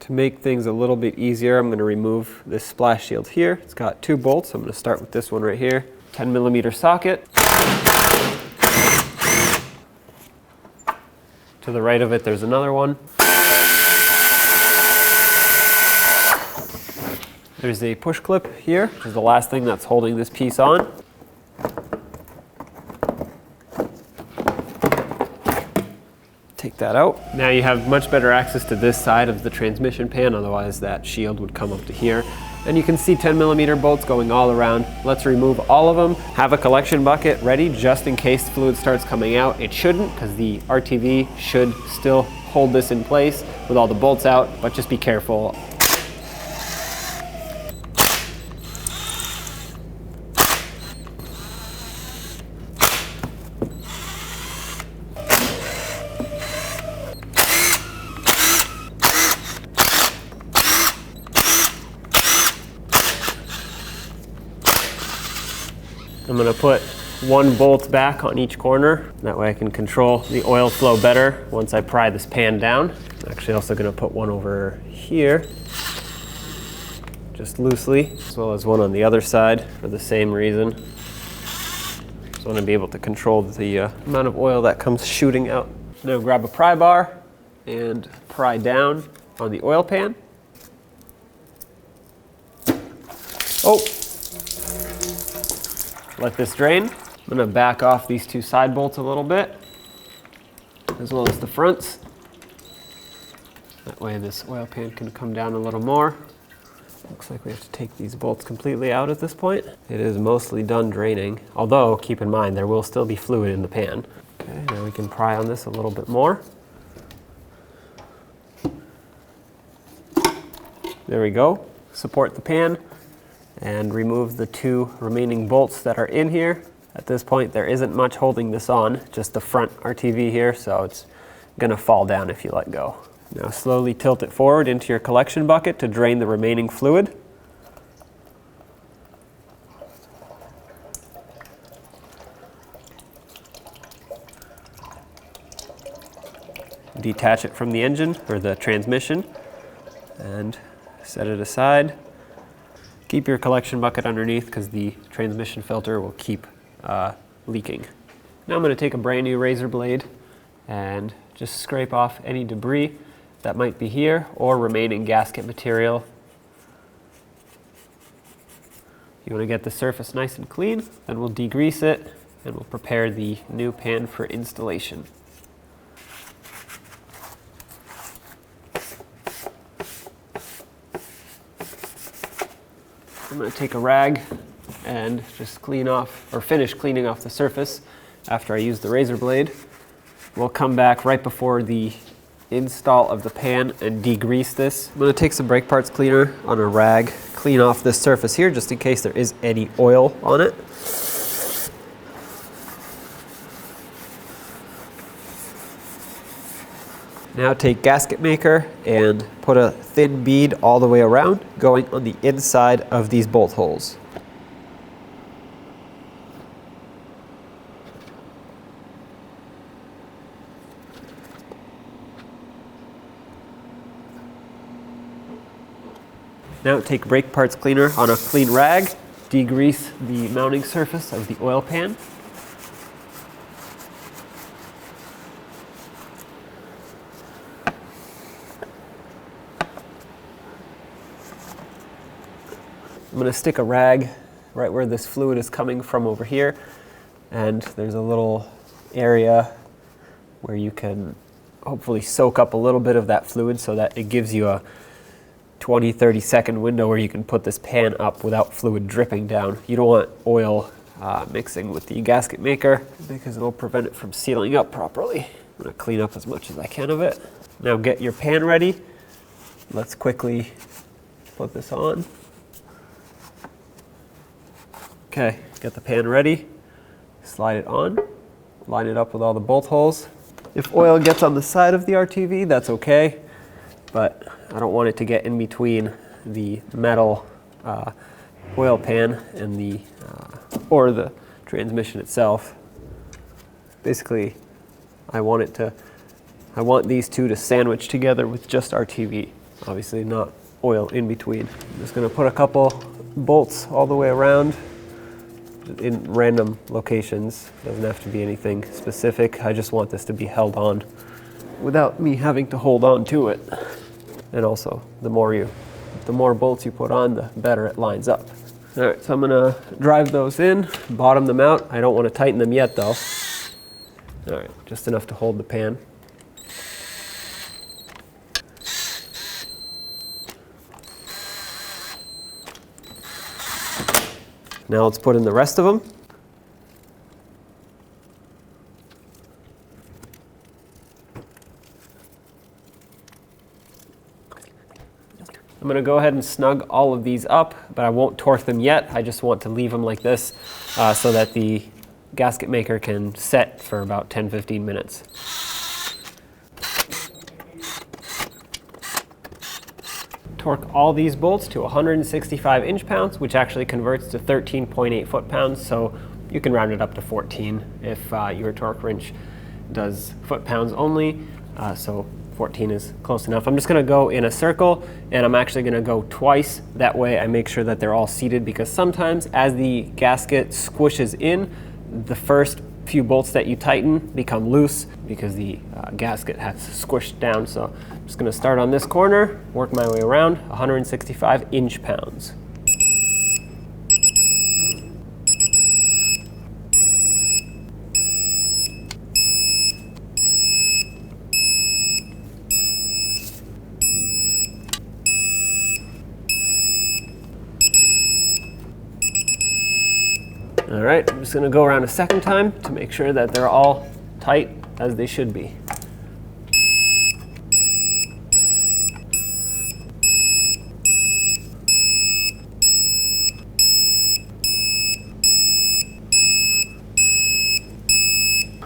To make things a little bit easier, I'm going to remove this splash shield here. It's got 2 bolts. I'm going to start with this one right here. 10mm socket. To the right of it, there's another one. There's a push clip here, which is the last thing that's holding this piece on. Take that out. Now you have much better access to this side of the transmission pan, otherwise that shield would come up to here. And you can see 10mm bolts going all around. Let's remove all of them. Have a collection bucket ready just in case fluid starts coming out. It shouldn't, because the RTV should still hold this in place with all the bolts out, but just be careful. I'm going to put 1 bolt back on each corner. That way I can control the oil flow better once I pry this pan down. I'm actually also going to put 1 over here, just loosely, as well as 1 on the other side for the same reason. Just want to be able to control the amount of oil that comes shooting out. Now grab a pry bar and pry down on the oil pan. Oh! Let this drain. I'm going to back off these 2 side bolts a little bit, as well as the fronts. That way this oil pan can come down a little more. Looks like we have to take these bolts completely out at this point. It is mostly done draining, although keep in mind there will still be fluid in the pan. Okay, now we can pry on this a little bit more. There we go. Support the pan and remove the 2 remaining bolts that are in here. At this point, there isn't much holding this on, just the front RTV here, so it's gonna fall down if you let go. Now slowly tilt it forward into your collection bucket to drain the remaining fluid. Detach it from the engine or the transmission and set it aside. Keep your collection bucket underneath because the transmission filter will keep leaking. Now I'm going to take a brand new razor blade and just scrape off any debris that might be here or remaining gasket material. You want to get the surface nice and clean, then we'll degrease it and we'll prepare the new pan for installation. I'm going to take a rag and just clean off, or finish cleaning off the surface after I use the razor blade. We'll come back right before the install of the pan and degrease this. I'm going to take some brake parts cleaner on a rag, clean off this surface here just in case there is any oil on it. Now take gasket maker and put a thin bead all the way around, going on the inside of these bolt holes. Now take brake parts cleaner on a clean rag, degrease the mounting surface of the oil pan. I'm going to stick a rag right where this fluid is coming from over here, and there's a little area where you can hopefully soak up a little bit of that fluid so that it gives you a 20-30 second window where you can put this pan up without fluid dripping down. You don't want oil mixing with the gasket maker because it'll prevent it from sealing up properly. I'm going to clean up as much as I can of it. Now get your pan ready. Let's quickly put this on. Okay, get the pan ready, slide it on, line it up with all the bolt holes. If oil gets on the side of the RTV, that's okay, but I don't want it to get in between the metal oil pan and or the transmission itself. Basically, I want these two to sandwich together with just RTV. Obviously not oil in between. I'm just gonna put a couple bolts all the way around in random locations. Doesn't have to be anything specific. I just want this to be held on without me having to hold on to it. And also, the more bolts you put on, the better it lines up. All right, so I'm gonna drive those in, bottom them out. I don't want to tighten them yet though. All right, just enough to hold the pan. Now let's put in the rest of them. I'm going to go ahead and snug all of these up, but I won't torque them yet. I just want to leave them like this so that the gasket maker can set for about 10-15 minutes. Torque all these bolts to 165 inch-pounds, which actually converts to 13.8 foot-pounds, so you can round it up to 14 if your torque wrench does foot-pounds only, so 14 is close enough. I'm just going to go in a circle, and I'm actually going to go twice. That way I make sure that they're all seated, because sometimes as the gasket squishes in, the first few bolts that you tighten become loose because the gasket has squished down. So I'm just going to start on this corner, work my way around, 165 inch-pounds. All right, I'm just going to go around a second time to make sure that they're all tight as they should be.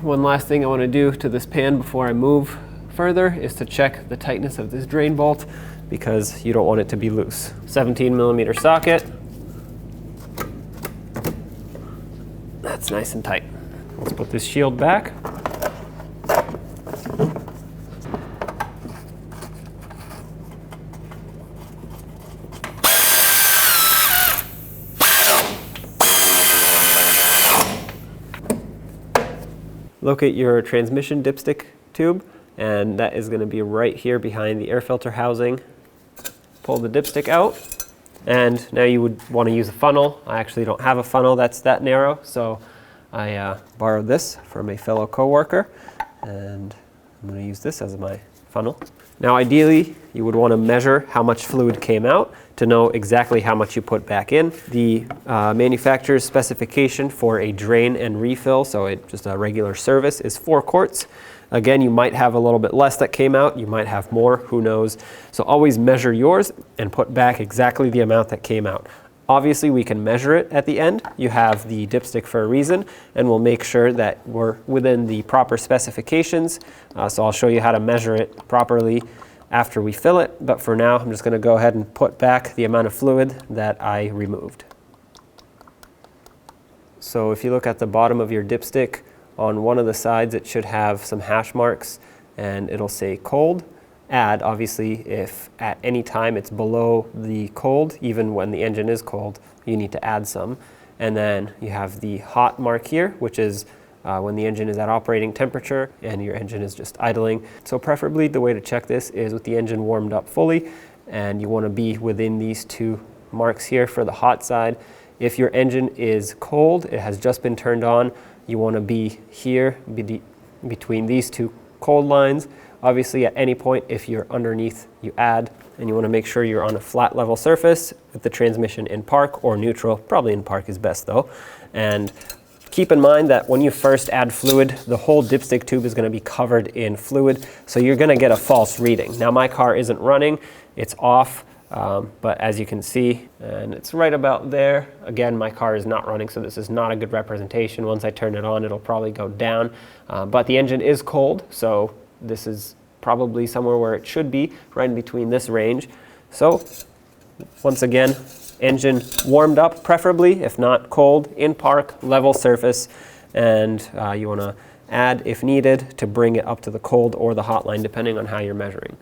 One last thing I want to do to this pan before I move further is to check the tightness of this drain bolt, because you don't want it to be loose. 17mm socket. That's nice and tight. Let's put this shield back. Locate your transmission dipstick tube, and that is going to be right here behind the air filter housing. Pull the dipstick out, and now you would want to use a funnel. I actually don't have a funnel that's that narrow, so I borrowed this from a fellow coworker, and I'm going to use this as my funnel. Now ideally, you would want to measure how much fluid came out to know exactly how much you put back in. The manufacturer's specification for a drain and refill, so just a regular service, is 4 quarts. Again, you might have a little bit less that came out, you might have more, who knows. So always measure yours and put back exactly the amount that came out. Obviously, we can measure it at the end. You have the dipstick for a reason, and we'll make sure that we're within the proper specifications. So I'll show you how to measure it properly after we fill it, but for now, I'm just going to go ahead and put back the amount of fluid that I removed. So if you look at the bottom of your dipstick, on one of the sides it should have some hash marks, and it'll say cold. Add, obviously, if at any time it's below the cold, even when the engine is cold, you need to add some. And then you have the hot mark here, which is when the engine is at operating temperature and your engine is just idling. So preferably the way to check this is with the engine warmed up fully, and you want to be within these 2 marks here for the hot side. If your engine is cold, it has just been turned on, you want to be here between these 2 cold lines. Obviously, at any point, if you're underneath, you add, and you want to make sure you're on a flat level surface with the transmission in park or neutral. Probably in park is best though. And keep in mind that when you first add fluid, the whole dipstick tube is going to be covered in fluid, so you're going to get a false reading. Now my car isn't running, it's off, but as you can see, and it's right about there. Again, my car is not running, so this is not a good representation. Once I turn it on, it'll probably go down, but the engine is cold, so this is probably somewhere where it should be, right in between this range. So once again, engine warmed up preferably, if not cold, in park, level surface, and you want to add if needed to bring it up to the cold or the hot line depending on how you're measuring.